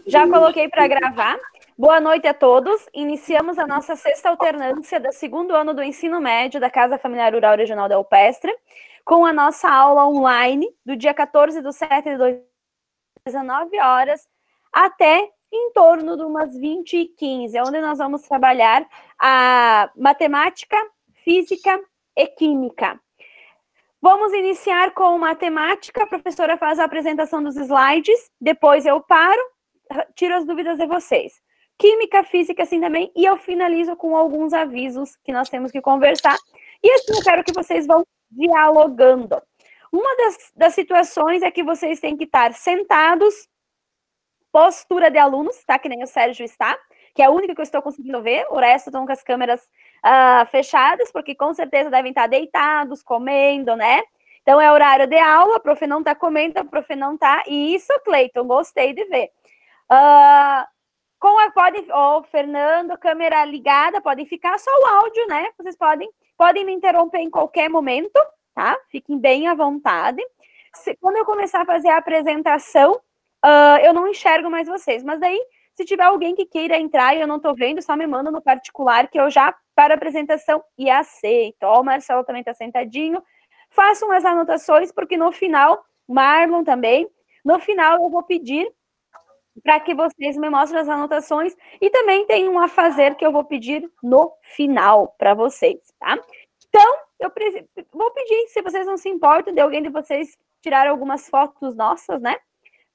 Já coloquei para gravar. Boa noite a todos. Iniciamos a nossa sexta alternância do segundo ano do ensino médio da Casa Familiar Rural Regional da UPESTRA, com a nossa aula online do dia 14/7 de 19 horas até em torno de umas 20h15, onde nós vamos trabalhar a matemática, física e química. Vamos iniciar com matemática. A professora faz a apresentação dos slides, depois eu paro, tiro as dúvidas de vocês. Química, física, assim também, e eu finalizo com alguns avisos que nós temos que conversar. E assim eu quero que vocês vão dialogando. Uma das situações é que vocês têm que estar sentados, postura de alunos, tá? Que nem o Sérgio está, que é a única que eu estou conseguindo ver, o resto estão com as câmeras fechadas, porque com certeza devem estar deitados, comendo, né? Então é horário de aula, a prof não está comendo, a prof não está, e isso, Cleiton, gostei de ver. Fernando, câmera ligada, podem ficar só o áudio, né? Vocês podem me interromper em qualquer momento, tá? Fiquem bem à vontade. Quando eu começar a fazer a apresentação, eu não enxergo mais vocês, mas daí, se tiver alguém que queira entrar e eu não estou vendo, só me manda no particular que eu já para a apresentação e aceito. Ó, o Marcelo também está sentadinho. Façam as anotações, porque no final, Marlon também, no final eu vou pedir para que vocês me mostrem as anotações e também tem um a fazer que eu vou pedir no final para vocês, tá? Então, eu vou pedir, se vocês não se importam, de alguém de vocês tirar algumas fotos nossas, né?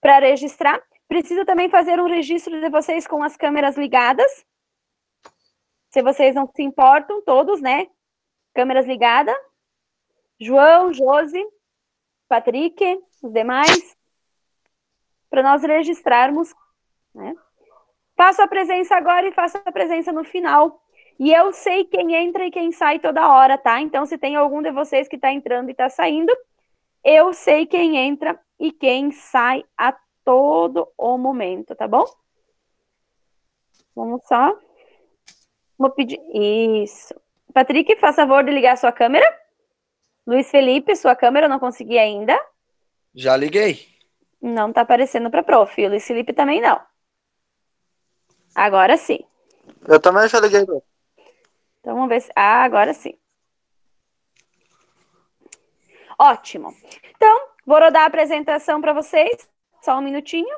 Para registrar. Preciso também fazer um registro de vocês com as câmeras ligadas. Se vocês não se importam, todos, né? Câmeras ligadas. João, Josi, Patrick, os demais. Para nós registrarmos, né? Faço a presença agora e faço a presença no final. E eu sei quem entra e quem sai toda hora, tá? Então, se tem algum de vocês que está entrando e está saindo, eu sei quem entra e quem sai a todo o momento, tá bom? Vamos só. Vou pedir. Isso. Patrick, faz favor de ligar a sua câmera. Luiz Felipe, sua câmera eu não consegui ainda. Já liguei. Não tá aparecendo para prof. O Luiz Felipe também não. Agora sim. Eu também já liguei. Então vamos ver se... agora sim. Ótimo. Então, vou rodar a apresentação para vocês. Só um minutinho.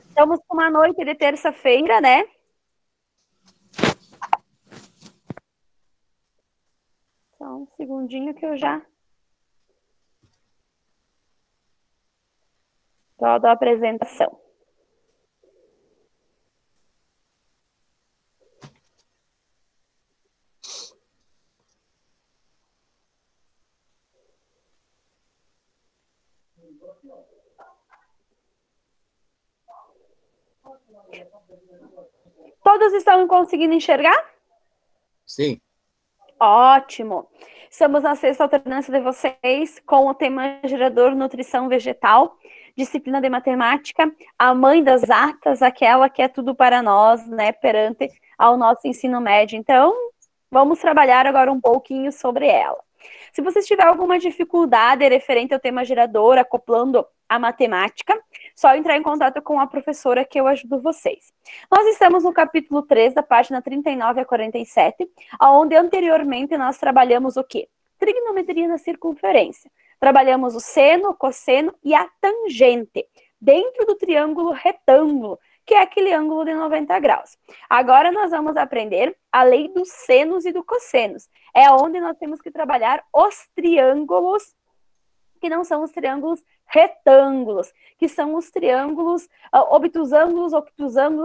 Estamos com uma noite de terça-feira, né? Só um segundinho que eu já... rodo a apresentação. Todos estão conseguindo enxergar? Sim. Ótimo. Estamos na sexta alternância de vocês com o tema gerador nutrição vegetal, disciplina de matemática, a mãe das atas, aquela que é tudo para nós, né, perante ao nosso ensino médio. Então, vamos trabalhar agora um pouquinho sobre ela. Se vocês tiverem alguma dificuldade referente ao tema gerador, acoplando a matemática, só entrar em contato com a professora que eu ajudo vocês. Nós estamos no capítulo 3, da página 39 a 47, onde anteriormente nós trabalhamos o quê? Trigonometria na circunferência. Trabalhamos o seno, o cosseno e a tangente, dentro do triângulo retângulo, que é aquele ângulo de 90 graus. Agora nós vamos aprender a lei dos senos e do cossenos. É onde nós temos que trabalhar os triângulos, que não são os triângulos retângulos, que são os triângulos obtusângulos,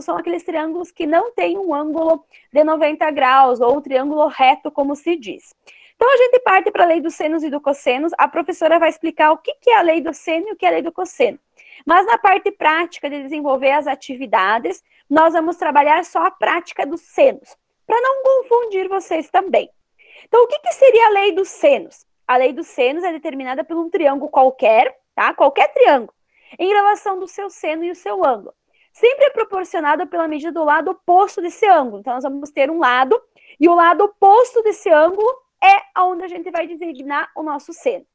são aqueles triângulos que não têm um ângulo de 90 graus, ou triângulo reto, como se diz. Então, a gente parte para a lei dos senos e do cossenos. A professora vai explicar o que é a lei do seno e o que é a lei do cosseno. Mas na parte prática de desenvolver as atividades, nós vamos trabalhar só a prática dos senos, para não confundir vocês também. Então, o que seria a lei dos senos? A lei dos senos é determinada por um triângulo qualquer, tá? Qualquer triângulo, em relação do seu seno e o seu ângulo. Sempre é proporcionada pela medida do lado oposto desse ângulo. Então, nós vamos ter um lado, e o lado oposto desse ângulo é onde a gente vai designar o nosso seno.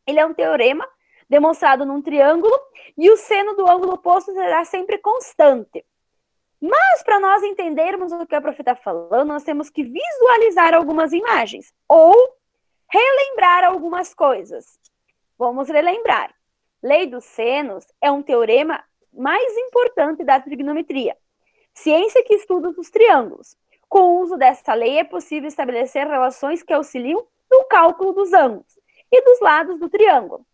Ele é um teorema demonstrado num triângulo, e o seno do ângulo oposto será sempre constante. Mas, para nós entendermos o que a prof está falando, nós temos que visualizar algumas imagens, ou relembrar algumas coisas. Vamos relembrar. Lei dos senos é um teorema mais importante da trigonometria, ciência que estuda os triângulos. Com o uso dessa lei, é possível estabelecer relações que auxiliam no cálculo dos ângulos e dos lados do triângulo.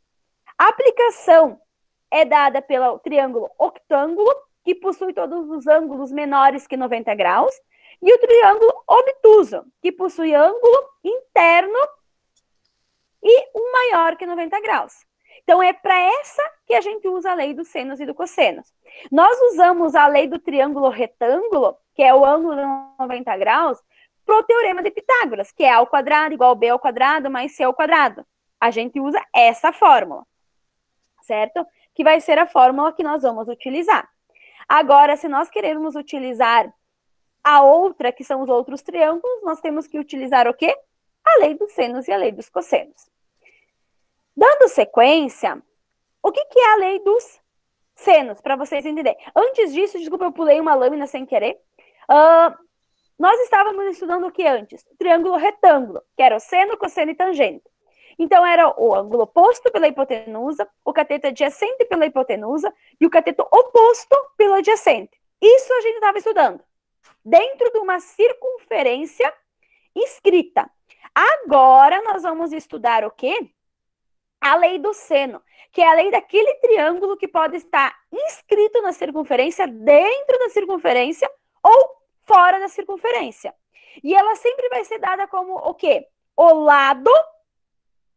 A aplicação é dada pelo triângulo octângulo, que possui todos os ângulos menores que 90 graus, e o triângulo obtuso, que possui ângulo interno e um maior que 90 graus. Então, é para essa que a gente usa a lei dos senos e do cossenos. Nós usamos a lei do triângulo retângulo, que é o ângulo de 90 graus, para o teorema de Pitágoras, que é A ao quadrado igual B ao quadrado mais C ao quadrado. A gente usa essa fórmula, certo? Que vai ser a fórmula que nós vamos utilizar. Agora, se nós queremos utilizar a outra, que são os outros triângulos, nós temos que utilizar o quê? A lei dos senos e a lei dos cossenos. Dando sequência, o que é a lei dos senos, para vocês entenderem? Antes disso, desculpa, eu pulei uma lâmina sem querer. Nós estávamos estudando o que antes? O triângulo retângulo, que era o seno, cosseno e tangente. Então, era o ângulo oposto pela hipotenusa, o cateto adjacente pela hipotenusa e o cateto oposto pelo adjacente. Isso a gente estava estudando dentro de uma circunferência escrita. Agora, nós vamos estudar o quê? A lei do seno, que é a lei daquele triângulo que pode estar inscrito na circunferência, dentro da circunferência ou fora da circunferência. E ela sempre vai ser dada como o quê? O lado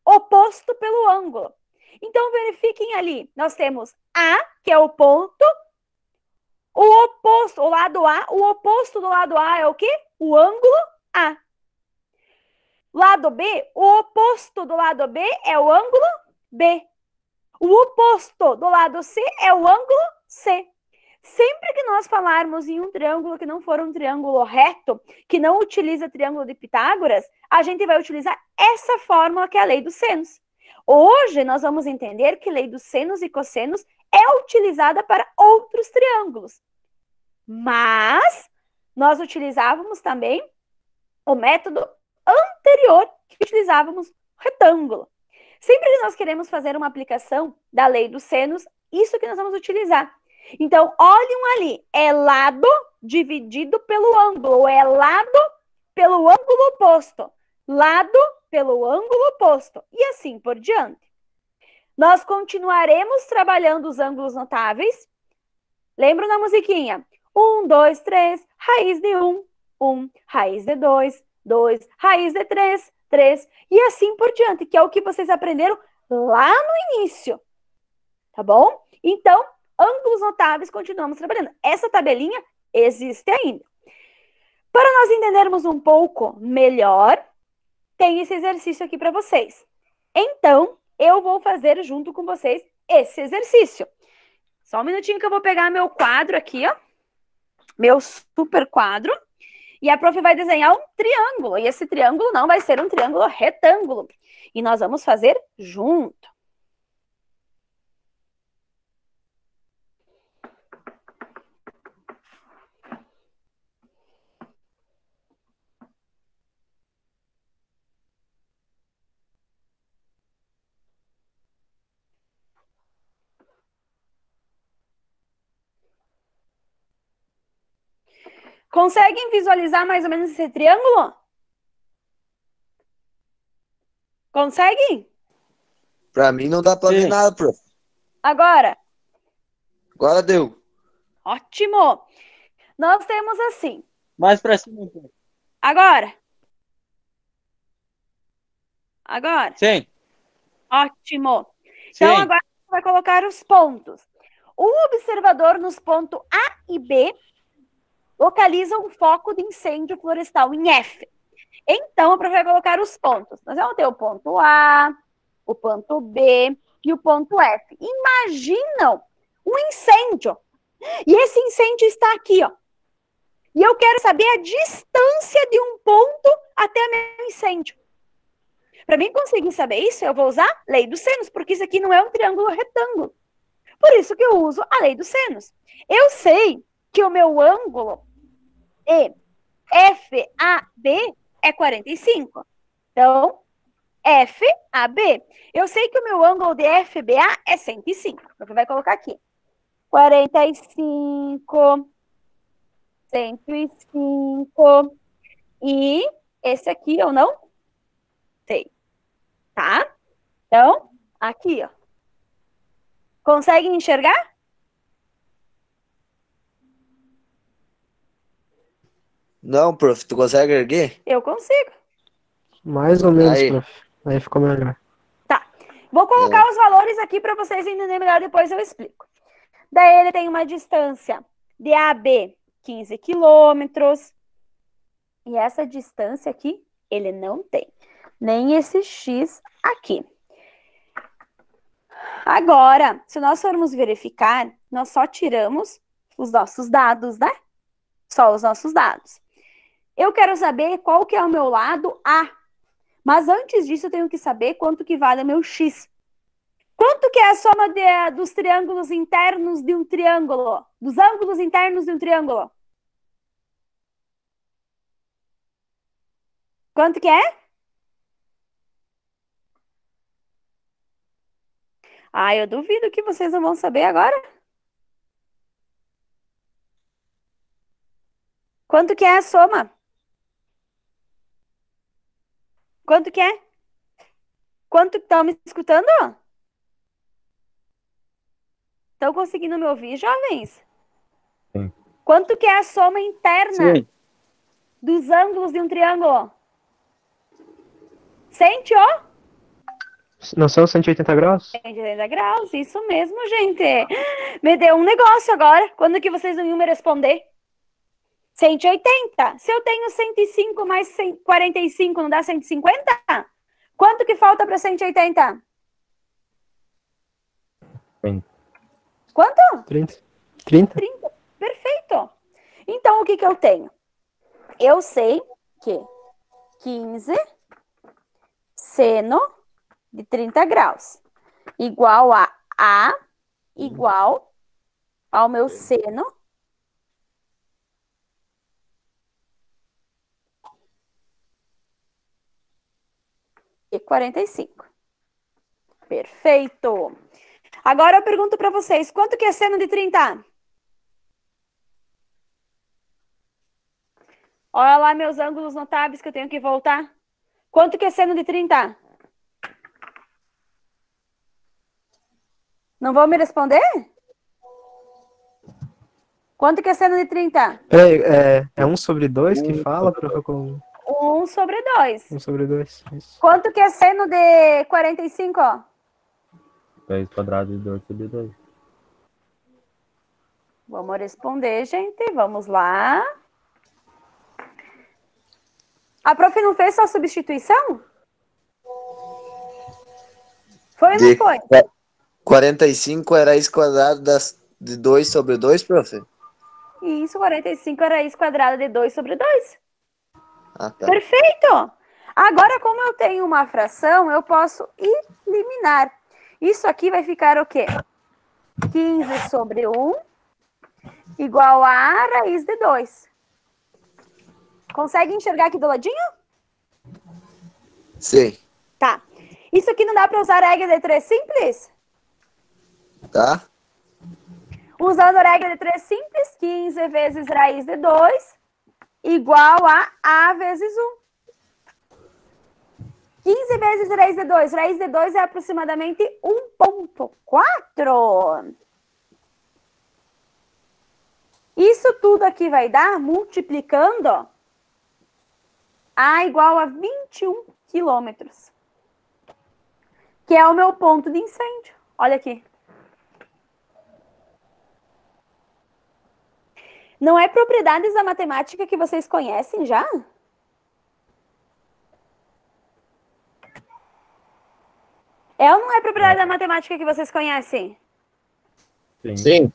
oposto pelo ângulo. Então, verifiquem ali, nós temos A, que é o ponto, o oposto, o lado A, o oposto do lado A é o quê? O ângulo A. Lado B, o oposto do lado B é o ângulo B. O oposto do lado C é o ângulo C. Sempre que nós falarmos em um triângulo que não for um triângulo reto, que não utiliza triângulo de Pitágoras, a gente vai utilizar essa fórmula que é a lei dos senos. Hoje nós vamos entender que a lei dos senos e cossenos é utilizada para outros triângulos. Mas nós utilizávamos também o método anterior, que utilizávamos retângulo. Sempre que nós queremos fazer uma aplicação da lei dos senos, isso que nós vamos utilizar. Então, olhem ali, é lado dividido pelo ângulo, é lado pelo ângulo oposto, lado pelo ângulo oposto, e assim por diante. Nós continuaremos trabalhando os ângulos notáveis. Lembram da musiquinha? 1, 2, 3, raiz de 1, 1, raiz de 2, 2, raiz de 3, 3, e assim por diante, que é o que vocês aprenderam lá no início, tá bom? Então, ângulos notáveis, continuamos trabalhando. Essa tabelinha existe ainda. Para nós entendermos um pouco melhor, tem esse exercício aqui para vocês. Então, eu vou fazer junto com vocês esse exercício. Só um minutinho que eu vou pegar meu quadro aqui, ó. Meu super quadro. E a prof vai desenhar um triângulo. E esse triângulo não vai ser um triângulo retângulo. E nós vamos fazer junto. Conseguem visualizar mais ou menos esse triângulo? Conseguem? Pra mim não dá pra ver nada, prof. Agora? Agora deu. Ótimo! Nós temos assim. Mais pra cima um pouco. Agora? Agora? Sim. Ótimo! Sim. Então, agora a gente vai colocar os pontos. O observador nos pontos A e B localiza um foco de incêndio florestal em F. Então, a prof vai colocar os pontos. Nós vamos ter o ponto A, o ponto B e o ponto F. Imaginam um incêndio. E esse incêndio está aqui, ó. E eu quero saber a distância de um ponto até meu incêndio. Para mim conseguir saber isso, eu vou usar lei dos senos, porque isso aqui não é um triângulo retângulo. Por isso que eu uso a lei dos senos. Eu sei que o meu ângulo FAB é 45. Então, FAB. Eu sei que o meu ângulo de FBA é 105. Você vai colocar aqui. 45, 105. E esse aqui eu não sei. Tá? Então, aqui, ó. Conseguem enxergar? Não, prof, tu consegue erguer? Eu consigo. Mais ou menos, Aí. prof. Aí ficou melhor. Tá. Vou colocar os valores aqui para vocês entenderem melhor, depois eu explico. Daí ele tem uma distância de AB 15 quilômetros. E essa distância aqui, ele não tem. Nem esse X aqui. Agora, se nós formos verificar, nós só tiramos os nossos dados, né? Só os nossos dados. Eu quero saber qual que é o meu lado A. Mas antes disso, eu tenho que saber quanto que vale o meu X. Quanto que é a soma dos triângulos internos de um triângulo? Dos ângulos internos de um triângulo? Quanto que é? Ah, eu duvido que vocês não vão saber agora. Quanto que é a soma? Quanto que é? Quanto estão me escutando? Estão conseguindo me ouvir, jovens? Sim. Quanto que é a soma interna Sim. dos ângulos de um triângulo? Sente, ó? Não são 180 graus? 180 graus, isso mesmo, gente. Me deu um negócio agora. Quando que vocês não iam me responder? 180. Se eu tenho 105 mais 45, não dá 150? Quanto que falta para 180? Sim. Quanto? 30? 30? 30. Perfeito. Então, o que que eu tenho? Eu sei que 15 seno de 30 graus igual a igual ao meu seno de 45. Perfeito. Agora eu pergunto para vocês, quanto que é seno de 30? Olha lá meus ângulos notáveis que eu tenho que voltar. Quanto que é seno de 30? Não vão me responder? Quanto que é seno de 30? Peraí, é 1 sobre 2 que fala, prof? Com 1 sobre 2. 1 sobre 2. Isso. Quanto que é seno de 45? 2 quadrados de 2 sobre 2. Vamos responder, gente. Vamos lá. A prof não fez sua substituição? Foi ou não De foi? 45 é raiz quadrada de 2 sobre 2, prof? Isso, 45 é raiz quadrada de 2 sobre 2. Ah, tá. Perfeito! Agora, como eu tenho uma fração, eu posso eliminar. Isso aqui vai ficar o quê? 15 sobre 1 igual a raiz de 2. Consegue enxergar aqui do ladinho? Sim. Tá. Isso aqui não dá para usar regra de 3 simples? Tá? Usando regra de 3 simples, 15 vezes raiz de 2 igual a vezes 1. 15 vezes raiz de 2. Raiz de 2 é aproximadamente 1,4. Isso tudo aqui vai dar, multiplicando, A igual a 21 quilômetros. Que é o meu ponto de incêndio. Olha aqui. Não é propriedades da matemática que vocês conhecem já? É ou não é propriedade da matemática que vocês conhecem? Sim. Sim.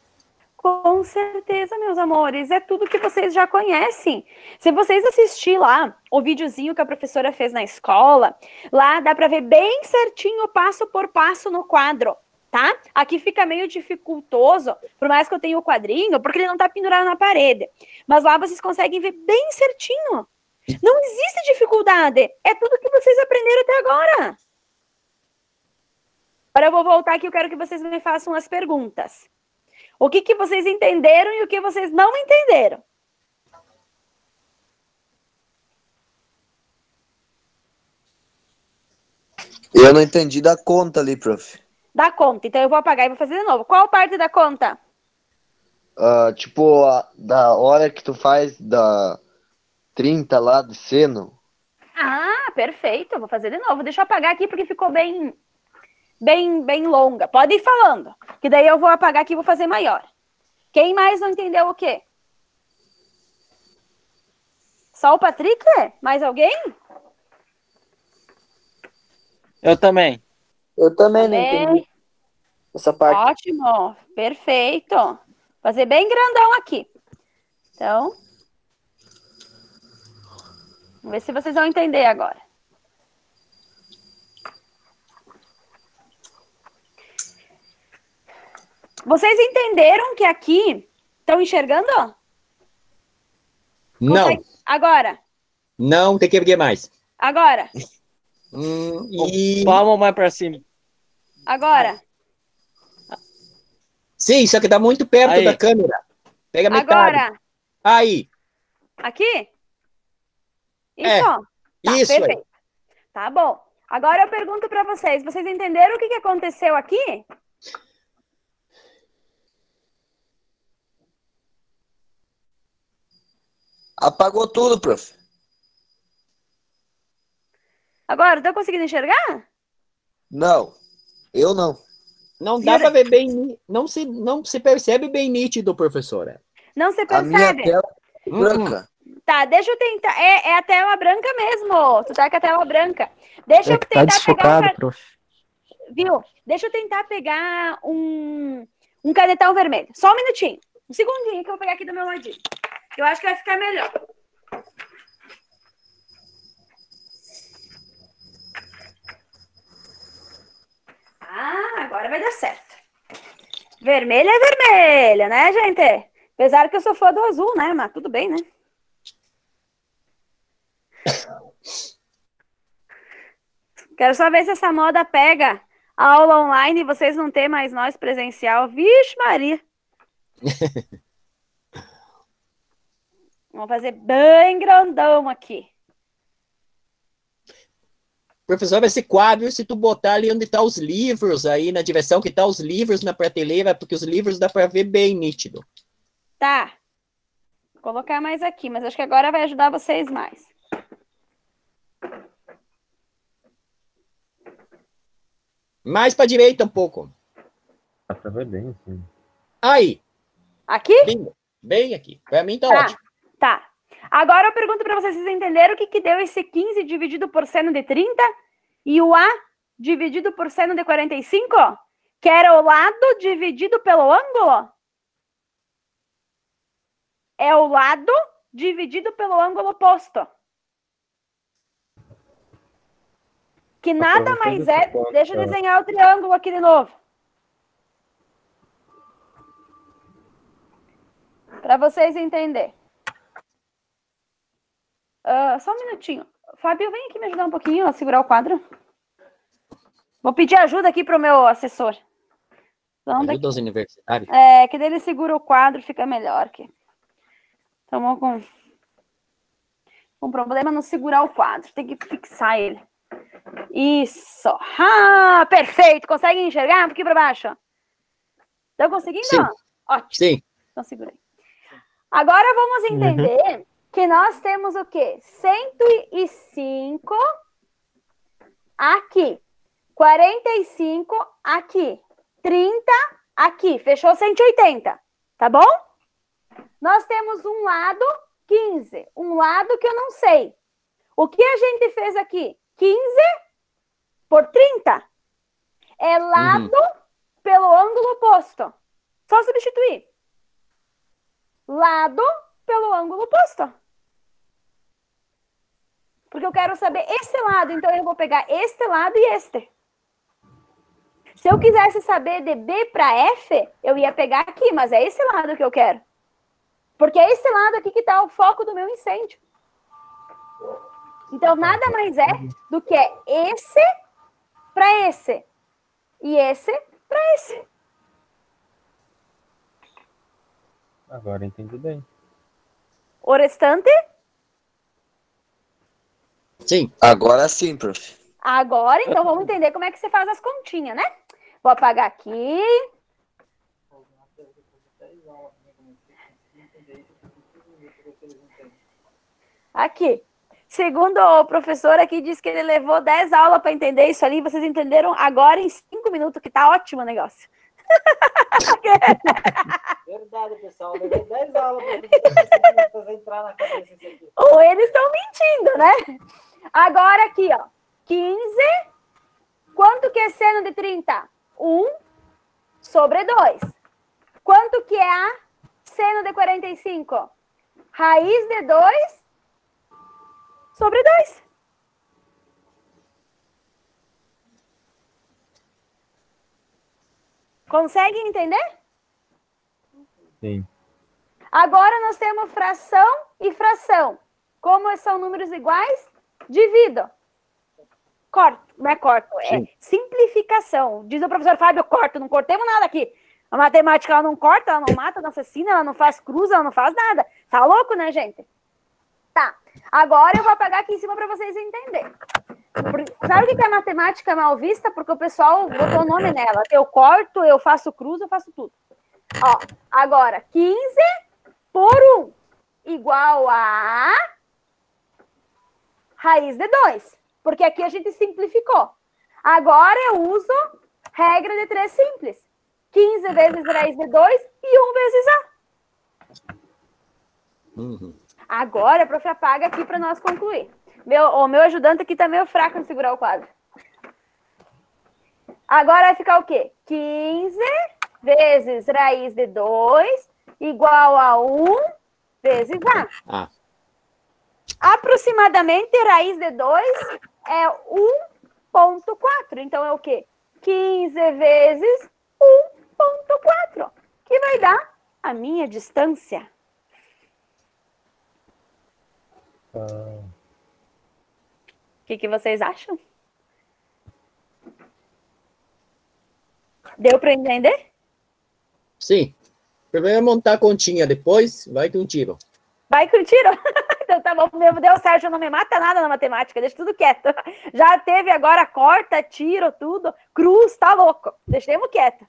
Com certeza, meus amores, é tudo que vocês já conhecem. Se vocês assistirem lá o videozinho que a professora fez na escola, lá dá para ver bem certinho, passo por passo no quadro, tá? Aqui fica meio dificultoso, por mais que eu tenha o quadrinho, porque ele não tá pendurado na parede. Mas lá vocês conseguem ver bem certinho. Não existe dificuldade, é tudo que vocês aprenderam até agora. Agora eu vou voltar aqui, eu quero que vocês me façam as perguntas. O que vocês entenderam e o que vocês não entenderam? Eu não entendi da conta ali, prof. Da conta. Então eu vou apagar e vou fazer de novo. Qual parte da conta? Tipo, da hora que tu faz da 30 lá de seno. Ah, perfeito. Eu vou fazer de novo. Deixa eu apagar aqui porque ficou bem longa. Pode ir falando, que daí eu vou apagar aqui e vou fazer maior. Quem mais não entendeu o quê? Só o Patrick? Mais alguém? Eu também. Eu também não entendi essa parte. Ótimo, perfeito. Fazer bem grandão aqui. Então, vamos ver se vocês vão entender agora. Vocês entenderam que aqui estão enxergando? Não, Consegue? Agora. não tem que erguer mais. Agora. Palma mais pra cima. Agora. Sim, só que tá muito perto Aí. da câmera. Pega metade. Agora. Aí, Aqui? Isso? É, Tá, isso aí. perfeito. Tá bom. Agora eu pergunto para vocês. Vocês entenderam o que aconteceu aqui? Apagou tudo, prof. Agora, estão conseguindo enxergar? Não, eu não. Não dá pra ver bem, não se percebe bem nítido, professora. Não se A minha percebe? tela é branca. Tá, deixa eu tentar. É a tela branca mesmo. Tu tá com a tela branca. Deixa eu É que tá tentar desfocado, pegar prof. Viu? Deixa eu tentar pegar um canetão vermelho. Só um minutinho. Um segundinho que eu vou pegar aqui do meu ladinho. Eu acho que vai ficar melhor. Ah, agora vai dar certo. Vermelho é vermelho, né, gente? Apesar que eu sou fã do azul, né? Mas tudo bem, né? Quero só ver se essa moda pega a aula online e vocês não ter mais nós presencial. Vixe, Maria. Vamos fazer bem grandão aqui. Professor, esse quadro, se tu botar ali onde tá os livros, aí na direção que tá os livros na prateleira, porque os livros dá pra ver bem nítido. Tá. Vou colocar mais aqui, mas acho que agora vai ajudar vocês mais. Mais pra direita um pouco. Dá pra ver bem, assim. Aí, Aqui? bem aqui. Pra mim tá Tá. ótimo. Tá. Agora eu pergunto para vocês, vocês entenderam o que deu esse 15 dividido por seno de 30 e o A dividido por seno de 45? Que era o lado dividido pelo ângulo? É o lado dividido pelo ângulo oposto. Que nada mais é... Deixa eu desenhar o triângulo aqui de novo. Para vocês entenderem. Só um minutinho. Fábio, vem aqui me ajudar um pouquinho a segurar o quadro. Vou pedir ajuda aqui para o meu assessor. Ajuda os universitários. Que daí ele segura o quadro, fica melhor aqui. Estamos com problema no segurar o quadro. Tem que fixar ele. Isso. Ah, perfeito. Conseguem enxergar? Um pouquinho para baixo. Estão conseguindo? Sim. Ótimo. Sim. Então segurei. Agora vamos entender que nós temos o quê? 105 aqui. 45 aqui. 30 aqui. Fechou 180. Tá bom? Nós temos um lado 15. Um lado que eu não sei. O que a gente fez aqui? 15 por 30. É lado pelo ângulo oposto. Só substituir. lado pelo ângulo oposto. Porque eu quero saber esse lado, então eu vou pegar este lado e este. Se eu quisesse saber de B para F, eu ia pegar aqui, mas é esse lado que eu quero. Porque é esse lado aqui que está o foco do meu incêndio. Então, nada mais é do que esse para esse. E esse para esse. Agora entendi bem. O restante? Sim. Agora sim, prof. Agora, então, vamos entender como é que você faz as continhas, né? Vou apagar aqui. Aqui. Segundo o professor aqui, disse que ele levou 10 aulas para entender isso ali. Vocês entenderam agora em 5 minutos, que tá ótimo o negócio. Verdade, pessoal. Eu levei 10 aulas para fazer entrar na cabeça isso aqui. Ou eles estão mentindo, né? Agora aqui, ó. 15. Quanto que é seno de 30? 1 sobre 2. Quanto que é a seno de 45? Raiz de 2 sobre 2. Conseguem entender? Sim. Agora nós temos fração e fração. Como são números iguais, divido. Corto, não é corto, é simplificação. Diz o professor Fábio, corto, não cortemos nada aqui. A matemática, ela não corta, ela não mata, não assassina, ela não faz cruz, ela não faz nada. Tá louco, né, gente? Tá. Agora eu vou apagar aqui em cima para vocês entenderem. Sabe o que é matemática mal vista? Porque o pessoal botou o nome nela. Eu corto, eu faço cruz, eu faço tudo. Ó, agora, 15 por 1 igual a raiz de 2. Porque aqui a gente simplificou. Agora eu uso regra de 3 simples. 15 vezes raiz de 2 e 1 vezes A. Agora a prof apaga aqui para nós concluir. O meu ajudante aqui tá meio fraco em segurar o quadro. Agora vai ficar o quê? 15 vezes raiz de 2 igual a 1 vezes A. Aproximadamente, raiz de 2 é 1,4. Então, é o quê? 15 vezes 1,4. Que vai dar a minha distância. O que vocês acham? Deu para entender? Sim. Primeiro é montar a continha, depois vai com um tiro. Vai com tiro? Então tá bom, meu Deus, Sérgio, não me mata nada na matemática, deixa tudo quieto. Já teve agora corta, tiro, tudo. Cruz, tá louco. Deixemos quieto.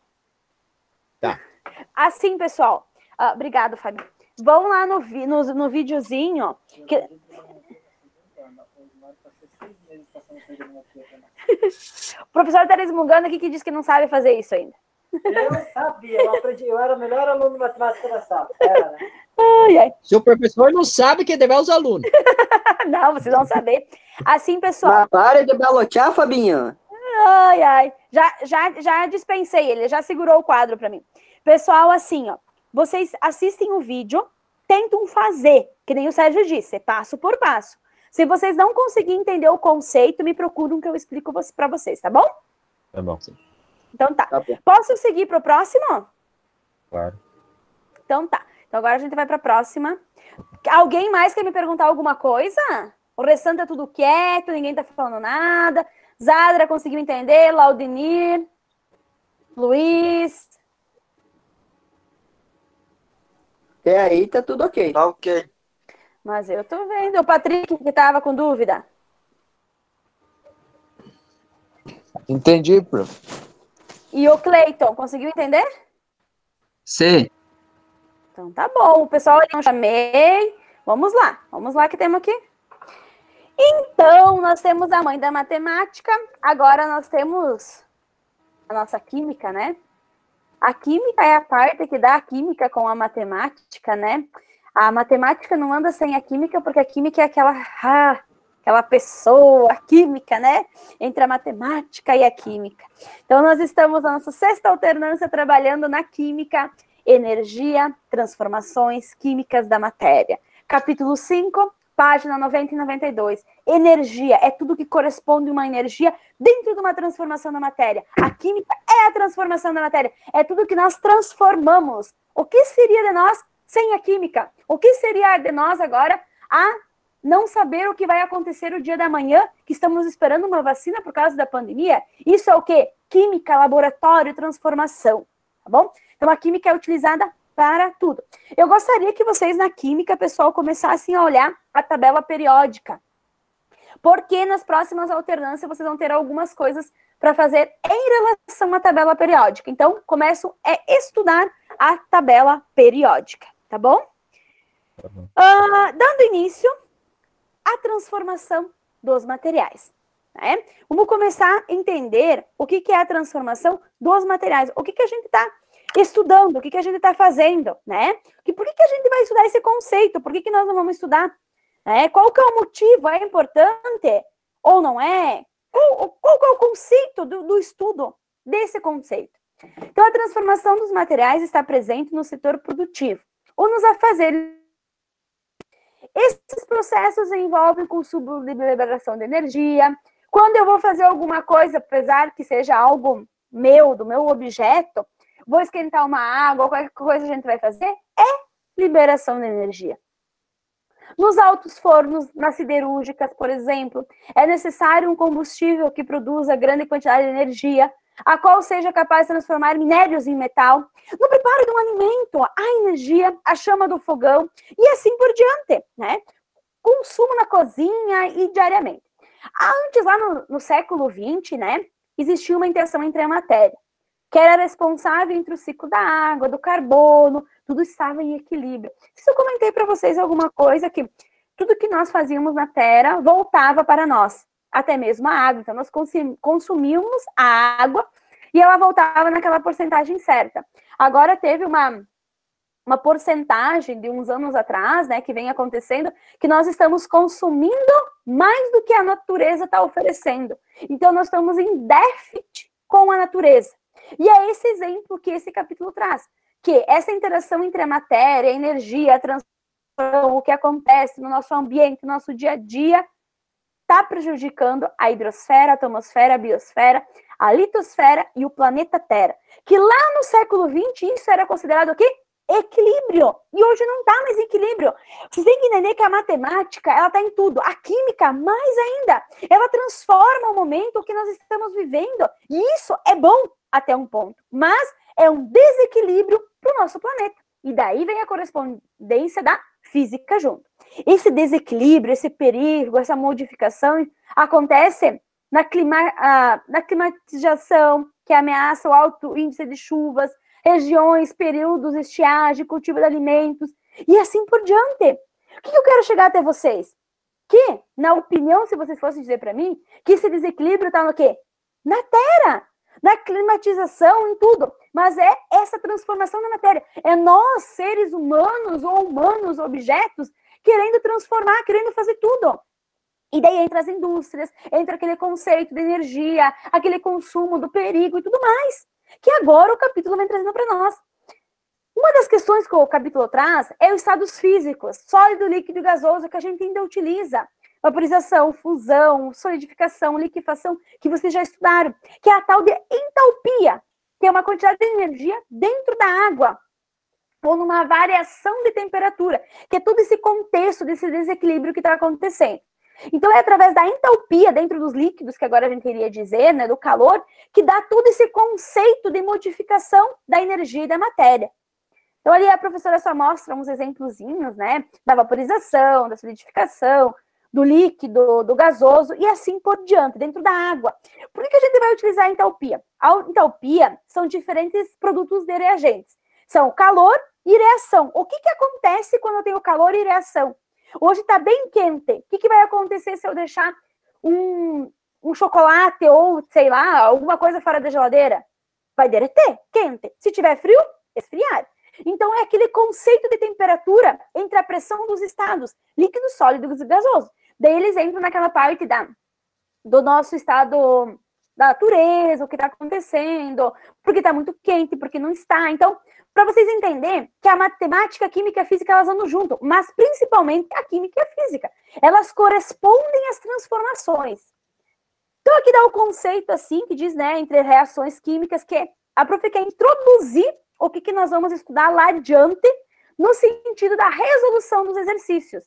Tá. Assim, pessoal. Obrigado, Fábio. Vão lá no videozinho. Que... O professor está resmungando aqui que diz que não sabe fazer isso ainda. Eu sabia, eu aprendi, eu era o melhor aluno de matemática da sala. Era, né? Ai, ai. Se o professor não sabe, que deve aos alunos. Não, vocês vão saber. Assim, pessoal. Mas para de balotear, Fabinho. Ai, ai. Já dispensei ele, já segurou o quadro para mim. Pessoal, assim, ó. Vocês assistem o vídeo, tentam fazer, que nem o Sérgio disse, passo por passo. Se vocês não conseguirem entender o conceito, me procuram que eu explico para vocês, tá bom? Tá bom. Então tá. Tá bom. Posso seguir para o próximo? Claro. Então tá. Então agora a gente vai para a próxima. Alguém mais quer me perguntar alguma coisa? O restante é tudo quieto, ninguém tá falando nada. Zadra conseguiu entender? Laudinir? Luiz? Até aí tá tudo ok. Tá ok. Mas eu tô vendo. O Patrick que tava com dúvida. Entendi, prof. E o Cleiton, conseguiu entender? Sim. Então tá bom. O pessoal eu chamei. Vamos lá que temos aqui. Então, nós temos a mãe da matemática. Agora nós temos a nossa química, né? A química é a parte que dá a química com a matemática, né? A matemática não anda sem a química, porque a química é aquela pessoa, a química, né? Entre a matemática e a química. Então, nós estamos na nossa 6ª alternância trabalhando na química. Energia, transformações químicas da matéria. Capítulo 5, página 90 e 92. Energia é tudo que corresponde a uma energia dentro de uma transformação da matéria. A química é a transformação da matéria. É tudo que nós transformamos. O que seria de nós sem a química? O que seria de nós agora a não saber o que vai acontecer o dia da manhã, que estamos esperando uma vacina por causa da pandemia? Isso é o quê? Química, laboratório, transformação. Tá bom? Então, a química é utilizada para tudo. Eu gostaria que vocês, na química, pessoal, começassem a olhar a tabela periódica. Porque nas próximas alternâncias vocês vão ter algumas coisas para fazer em relação à tabela periódica. Então, começam a estudar a tabela periódica, tá bom? Tá bom. Dando início à transformação dos materiais. Né? Vamos começar a entender o que é a transformação dos materiais. O que a gente está estudando, o que a gente está fazendo, né? Por que a gente vai estudar esse conceito? Por que nós não vamos estudar? Qual que é o motivo? É importante ou não é? Qual que é o conceito do estudo desse conceito? Então, a transformação dos materiais está presente no setor produtivo ou nos afazeres. Esses processos envolvem consumo de liberação de energia. Quando eu vou fazer alguma coisa, apesar que seja algo do meu objeto, vou esquentar uma água, qualquer coisa a gente vai fazer, é liberação de energia. Nos altos fornos, nas siderúrgicas, por exemplo, é necessário um combustível que produza grande quantidade de energia, a qual seja capaz de transformar minérios em metal. No preparo de um alimento, a energia, a chama do fogão e assim por diante, né? Consumo na cozinha e diariamente. Antes, lá no século XX, né, existia uma interação entre a matéria, que era responsável entre o ciclo da água, do carbono, tudo estava em equilíbrio. Se eu comentei para vocês alguma coisa que tudo que nós fazíamos na Terra voltava para nós, até mesmo a água. Então, nós consumíamos a água e ela voltava naquela porcentagem certa. Agora teve uma porcentagem de uns anos atrás, né, que vem acontecendo, que nós estamos consumindo mais do que a natureza está oferecendo. Então, nós estamos em déficit com a natureza. E é esse exemplo que esse capítulo traz, que essa interação entre a matéria, a energia, a transformação, o que acontece no nosso ambiente, no nosso dia a dia, está prejudicando a hidrosfera, a atmosfera, a biosfera, a litosfera e o planeta Terra. Que lá no século XX isso era considerado o quê? Equilíbrio. E hoje não está mais em equilíbrio. Vocês têm que entender que a matemática, ela está em tudo. A química, mais ainda. Ela transforma o momento que nós estamos vivendo. E isso é bom até um ponto. Mas é um desequilíbrio para o nosso planeta. E daí vem a correspondência da física junto. Esse desequilíbrio, esse perigo, essa modificação acontece na climatização, que ameaça o alto índice de chuvas, regiões, períodos, estiagem, cultivo de alimentos, e assim por diante. O que eu quero chegar até vocês? Que, na opinião, se vocês fossem dizer para mim, que esse desequilíbrio está no quê? Na Terra, na climatização, em tudo. Mas é essa transformação da matéria. É nós, seres humanos ou humanos, objetos, querendo transformar, querendo fazer tudo. E daí entra as indústrias, entra aquele conceito de energia, aquele consumo do perigo e tudo mais. Que agora o capítulo vem trazendo para nós. Uma das questões que o capítulo traz é os estados físicos, sólido, líquido e gasoso, que a gente ainda utiliza. Vaporização, fusão, solidificação, liquefação, que vocês já estudaram, que é a tal de entalpia, que é uma quantidade de energia dentro da água, ou numa variação de temperatura, que é todo esse contexto desse desequilíbrio que está acontecendo. Então, é através da entalpia dentro dos líquidos, que agora a gente iria dizer, né, do calor, que dá todo esse conceito de modificação da energia e da matéria. Então, ali a professora só mostra uns exemplozinhos, né, da vaporização, da solidificação, do líquido, do gasoso, e assim por diante, dentro da água. Por que a gente vai utilizar a entalpia? A entalpia são diferentes produtos de reagentes. São calor e reação. O que acontece quando eu tenho calor e reação? Hoje está bem quente. O que vai acontecer se eu deixar um chocolate ou, sei lá, alguma coisa fora da geladeira? Vai derreter, quente. Se tiver frio, esfriar. Então, é aquele conceito de temperatura entre a pressão dos estados, líquidos, sólidos e gasosos. Daí eles entram naquela parte do nosso estado da natureza, o que está acontecendo, porque está muito quente, porque não está. Então, para vocês entenderem que a matemática, a química e a física, elas andam junto, mas principalmente a química e a física. Elas correspondem às transformações. Então, aqui dá o conceito, assim, que diz, né, entre reações químicas, que a prof quer introduzir o que nós vamos estudar lá adiante, no sentido da resolução dos exercícios,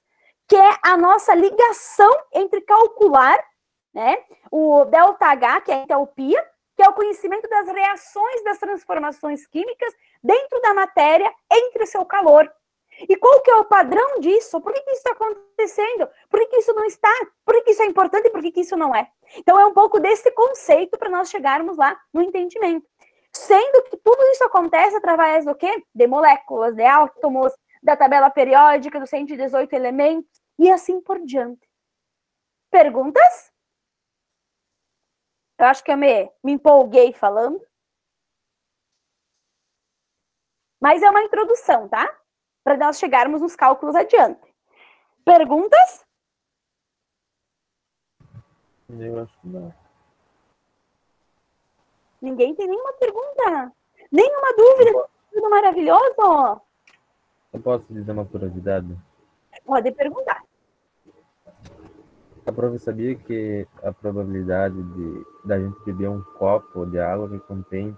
que é a nossa ligação entre calcular, né, o ΔH, que é a entalpia, que é o conhecimento das reações das transformações químicas dentro da matéria entre o seu calor. E qual que é o padrão disso? Por que isso está acontecendo? Por que isso não está? Por que isso é importante e por que isso não é? Então, é um pouco desse conceito para nós chegarmos lá no entendimento. Sendo que tudo isso acontece através do quê? De moléculas, de átomos, da tabela periódica, dos 118 elementos, e assim por diante. Perguntas? Eu acho que eu me empolguei falando. Mas é uma introdução, tá? Para nós chegarmos nos cálculos adiante. Perguntas? Eu acho que não. Ninguém tem nenhuma pergunta? Nenhuma dúvida? Tudo maravilhoso? Eu posso dizer uma curiosidade? Pode perguntar. A prova sabia que a probabilidade da gente beber um copo de água que contém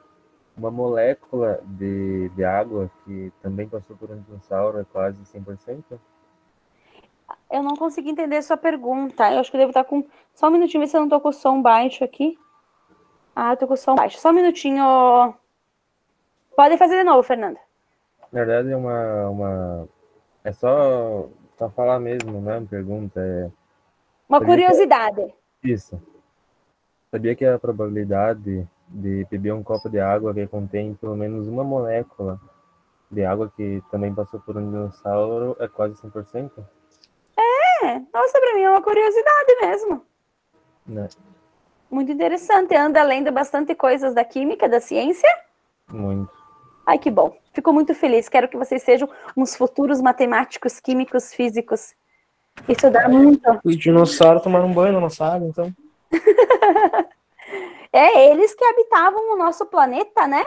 uma molécula de água que também passou por um dinossauro é quase 100%? Eu não consegui entender a sua pergunta. Eu acho que eu devo estar com... Só um minutinho, ver se eu não estou com o som baixo aqui. Ah, eu tô com o som baixo. Só um minutinho. Pode fazer de novo, Fernanda. Na verdade, é só falar mesmo, não é uma pergunta. Uma curiosidade. Isso. Sabia que a probabilidade de beber um copo de água que contém pelo menos uma molécula de água que também passou por um dinossauro é quase 100%? Nossa, pra mim é uma curiosidade mesmo. Né? Muito interessante. Anda lendo bastante coisas da química, da ciência. Muito. Ai, que bom. Fico muito feliz. Quero que vocês sejam uns futuros matemáticos, químicos, físicos. Estudar muito. Os dinossauros tomaram um banho na nossa água, então. É eles que habitavam o nosso planeta, né?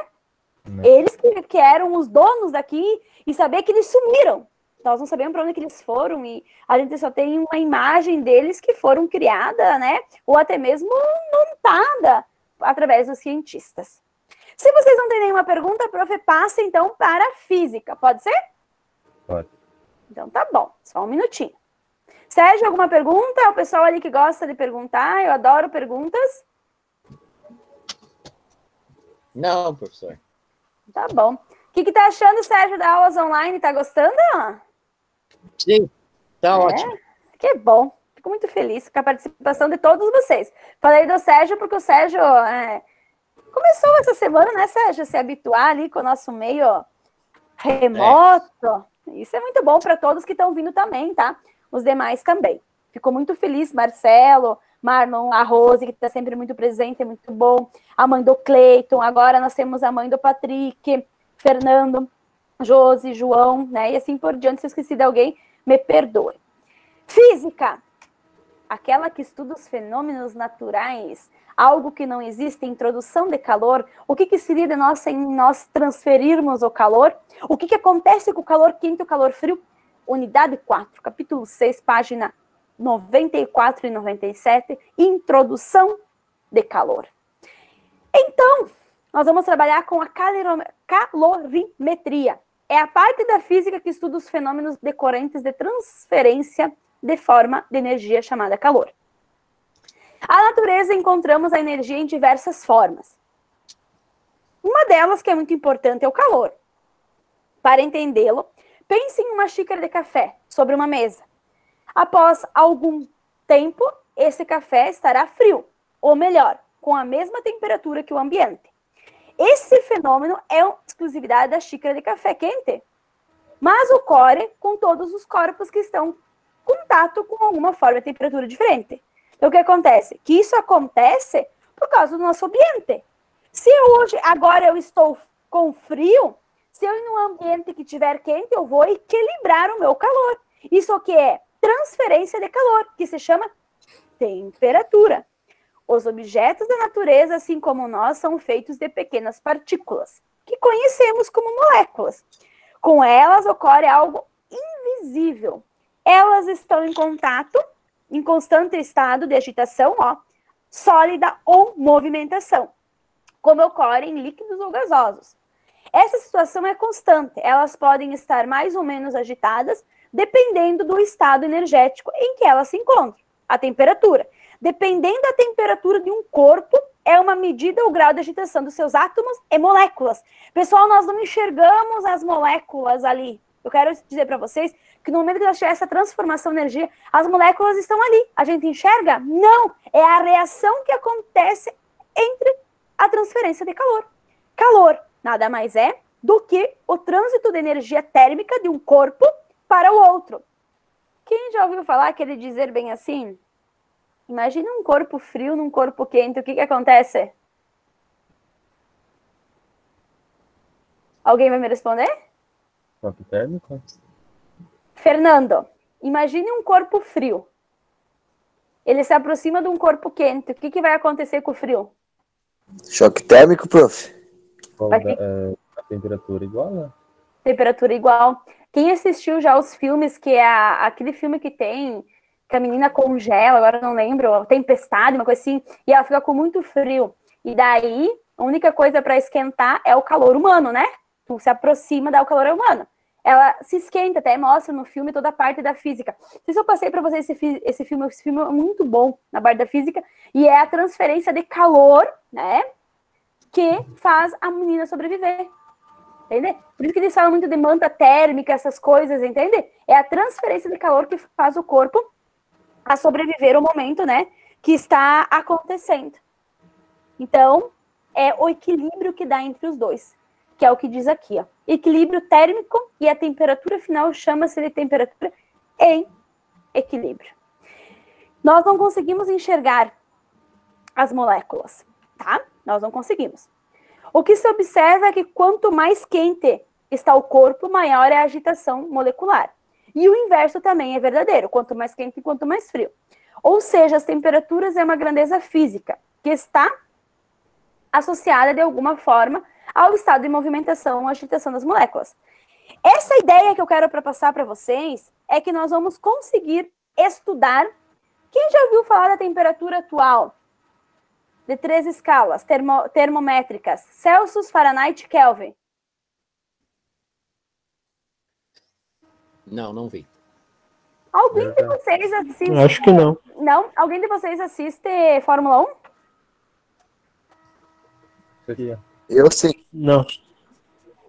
Eles que eram os donos daqui e saber que eles sumiram. Nós não sabemos para onde que eles foram e a gente só tem uma imagem deles que foram criada, né? Ou até mesmo montada através dos cientistas. Se vocês não têm nenhuma pergunta, prof, passa então para a física. Pode ser? Pode. Então tá bom. Só um minutinho. Sérgio, alguma pergunta? O pessoal ali que gosta de perguntar, eu adoro perguntas. Não, professor. Tá bom. O que tá achando, Sérgio, da aulas online? Tá gostando? Sim, tá ótimo. Que bom. Fico muito feliz com a participação de todos vocês. Falei do Sérgio porque o Sérgio começou essa semana, né, Sérgio, a se habituar ali com o nosso meio remoto. Isso é muito bom para todos que estão vindo também, tá? Os demais também. Ficou muito feliz, Marcelo, Marlon, a Rose, que está sempre muito presente, é muito bom. A mãe do Cleiton, agora nós temos a mãe do Patrick, Fernando, Josi, João, né? E assim por diante. Se eu esqueci de alguém, me perdoe. Física, aquela que estuda os fenômenos naturais, algo que não existe, introdução de calor. O que seria de nós sem nós transferirmos o calor? O que acontece com o calor quente e o calor frio? Unidade 4, capítulo 6, página 94 e 97, introdução de calor. Então, nós vamos trabalhar com a calorimetria. É a parte da física que estuda os fenômenos decorrentes de transferência de forma de energia chamada calor. Na natureza encontramos a energia em diversas formas. Uma delas, que é muito importante, é o calor. Para entendê-lo, pense em uma xícara de café sobre uma mesa. Após algum tempo, esse café estará frio, ou melhor, com a mesma temperatura que o ambiente. Esse fenômeno é uma exclusividade da xícara de café quente, mas ocorre com todos os corpos que estão em contato com alguma forma de temperatura diferente. Então, o que acontece? Que isso acontece por causa do nosso ambiente. Se agora eu estou com frio, se eu ir num ambiente que estiver quente, eu vou equilibrar o meu calor. Isso que é transferência de calor, que se chama temperatura. Os objetos da natureza, assim como nós, são feitos de pequenas partículas, que conhecemos como moléculas. Com elas ocorre algo invisível. Elas estão em contato, em constante estado de agitação, sólida ou movimentação, como ocorre em líquidos ou gasosos. Essa situação é constante. Elas podem estar mais ou menos agitadas, dependendo do estado energético em que elas se encontram. A temperatura. Dependendo da temperatura de um corpo, é uma medida ou grau de agitação dos seus átomos e moléculas. Pessoal, nós não enxergamos as moléculas ali. Eu quero dizer para vocês que no momento que nós tivermos essa transformação de energia, as moléculas estão ali. A gente enxerga? Não. É a reação que acontece entre a transferência de calor. Calor nada mais é do que o trânsito de energia térmica de um corpo para o outro. Quem já ouviu falar aquele dizer bem assim? Imagina um corpo frio num corpo quente. O que acontece? Alguém vai me responder? Choque térmico? Fernando, imagine um corpo frio. Ele se aproxima de um corpo quente. O que vai acontecer com o frio? Choque térmico, prof. A temperatura igual, né? Temperatura igual. Quem assistiu já os filmes, que é aquele filme que tem, que a menina congela, agora eu não lembro, tempestade, uma coisa assim, e ela fica com muito frio. E daí, a única coisa para esquentar é o calor humano, né? Tu se aproxima, dá o calor humano. Ela se esquenta, até mostra no filme toda a parte da física. Não sei se eu passei para vocês esse filme é muito bom na parte da física, e é a transferência de calor, né, que faz a menina sobreviver. Entende? Por isso que eles falam muito de manta térmica, essas coisas, entende? É a transferência de calor que faz o corpo a sobreviver ao momento, né, que está acontecendo. Então, é o equilíbrio que dá entre os dois, que é o que diz aqui, ó. Equilíbrio térmico, e a temperatura final chama-se de temperatura em equilíbrio. Nós não conseguimos enxergar as moléculas, tá? Nós não conseguimos. O que se observa é que quanto mais quente está o corpo, maior é a agitação molecular. E o inverso também é verdadeiro, quanto mais quente, quanto mais frio. Ou seja, as temperaturas é uma grandeza física, que está associada de alguma forma ao estado de movimentação, agitação das moléculas. Essa ideia que eu quero passar para vocês é que nós vamos conseguir estudar. Quem já ouviu falar da temperatura atual? De 3 escalas termométricas: Celsius, Fahrenheit, Kelvin. Não vi. Alguém de vocês assiste? Acho que não. Não? Alguém de vocês assiste Fórmula 1? Isso aqui, ó. Eu sim. Não.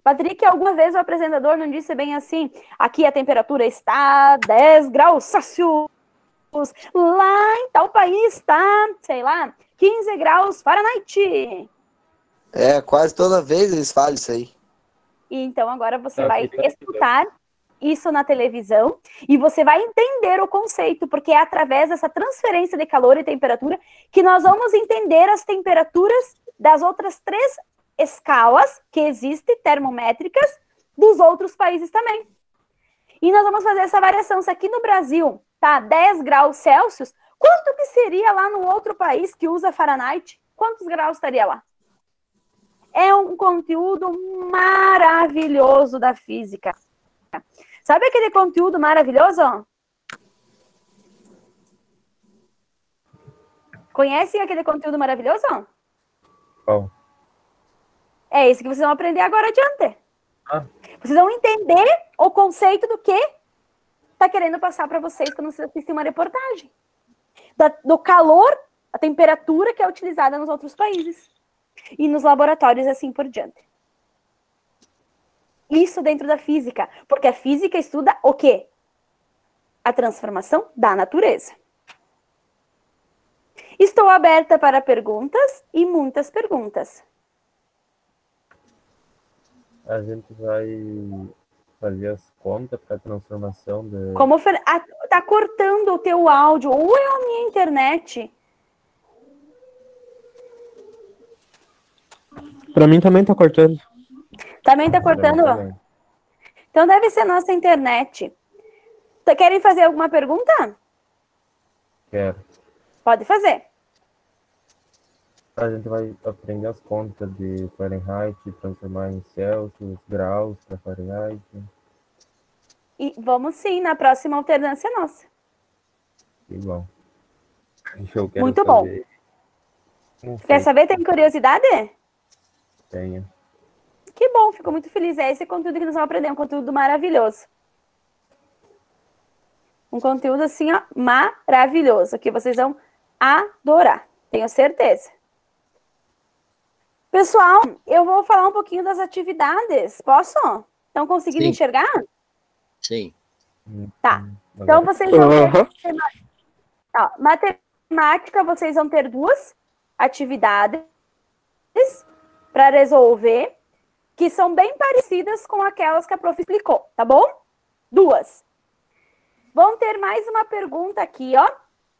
Patrick, alguma vez o apresentador não disse bem assim: aqui a temperatura está 10 graus Celsius, lá em tal país está, sei lá, 15 graus Fahrenheit. É, quase toda vez eles falam isso aí. E então agora você vai escutar isso na televisão e você vai entender o conceito, porque é através dessa transferência de calor e temperatura que nós vamos entender as temperaturas das outras 3 escalas que existem, termométricas, dos outros países também. E nós vamos fazer essa variação. Se aqui no Brasil tá 10 graus Celsius, quanto que seria lá no outro país que usa Fahrenheit? Quantos graus estaria lá? É um conteúdo maravilhoso da física. Sabe aquele conteúdo maravilhoso? Conhecem aquele conteúdo maravilhoso? Qual? É esse que vocês vão aprender agora adiante. Ah. Vocês vão entender o conceito do que está querendo passar para vocês quando vocês assistem uma reportagem. Do calor, a temperatura que é utilizada nos outros países. E nos laboratórios, assim por diante. Isso dentro da física. Porque a física estuda o quê? A transformação da natureza. Estou aberta para perguntas e muitas perguntas. A gente vai fazer as contas para a transformação de... Como tá cortando o teu áudio, ou é a minha internet? Pra mim também tá cortando. Também tá cortando? Então deve ser nossa internet. Querem fazer alguma pergunta? Quero. Pode fazer. A gente vai aprender as contas de Fahrenheit, transformar em Celsius, graus para Fahrenheit. E vamos sim, na próxima alternância nossa. Que bom. Eu quero Muito bom. saber. Não Quer sei, saber? Tem curiosidade? tenho. Que bom, fico muito feliz. É esse conteúdo que nós vamos aprender, um conteúdo maravilhoso. Um conteúdo assim, ó, maravilhoso, que vocês vão adorar, tenho certeza. Pessoal, eu vou falar um pouquinho das atividades. Posso? Estão conseguindo Sim. enxergar? Sim. Tá. Então, Agora, vocês vão ter... Aham. Ó, matemática, vocês vão ter 2 atividades para resolver, que são bem parecidas com aquelas que a prof explicou, tá bom? 2. Vão ter mais uma pergunta aqui, ó.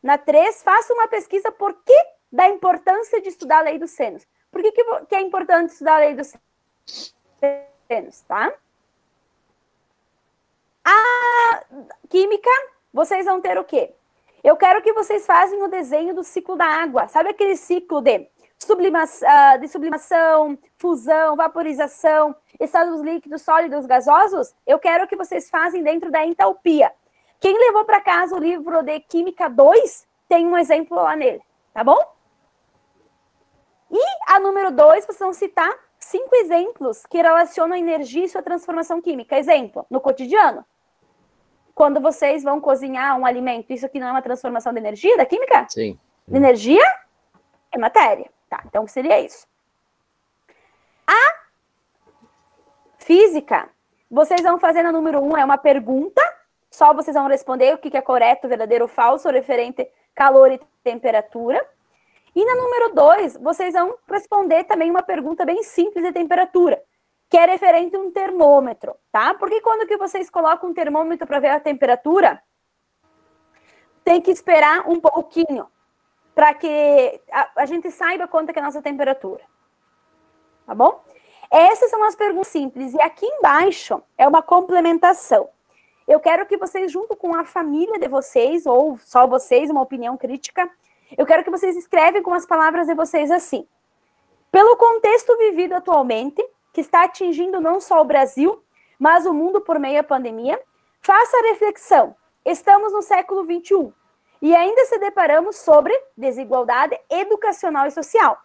Na 3, faça uma pesquisa por que da importância de estudar a lei dos senos. Por que é importante estudar a lei dos senos, tá? A química, vocês vão ter o quê? Eu quero que vocês façam o desenho do ciclo da água. Sabe aquele ciclo de sublimação, fusão, vaporização, estados líquidos, sólidos, gasosos? Eu quero que vocês façam dentro da entalpia. Quem levou para casa o livro de Química 2, tem um exemplo lá nele, tá bom? E a número 2, vocês vão citar 5 exemplos que relacionam a energia e sua transformação química. Exemplo, no cotidiano. Quando vocês vão cozinhar um alimento, isso aqui não é uma transformação de energia, da química? Sim. De energia é matéria. Tá, então seria isso. A física, vocês vão fazer na número 1, é uma pergunta, só vocês vão responder o que é correto, verdadeiro ou falso, referente calor e temperatura. E na número 2, vocês vão responder também uma pergunta bem simples de temperatura, que é referente a um termômetro, tá? Porque quando que vocês colocam um termômetro para ver a temperatura, tem que esperar um pouquinho, para que a gente saiba quanto que é a nossa temperatura. Tá bom? Essas são as perguntas simples. E aqui embaixo é uma complementação. Eu quero que vocês, junto com a família de vocês, ou só vocês, uma opinião crítica, eu quero que vocês escrevem com as palavras de vocês assim. Pelo contexto vivido atualmente, que está atingindo não só o Brasil, mas o mundo por meio da pandemia, faça a reflexão. Estamos no século XXI e ainda se deparamos sobre desigualdade educacional e social,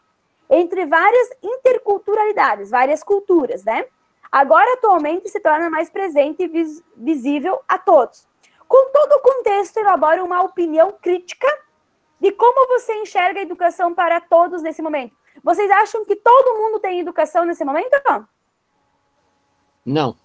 entre várias interculturalidades, várias culturas, né? Agora, atualmente, se torna mais presente e visível a todos. Com todo o contexto, elabore uma opinião crítica de como você enxerga a educação para todos nesse momento. Vocês acham que todo mundo tem educação nesse momento? Não.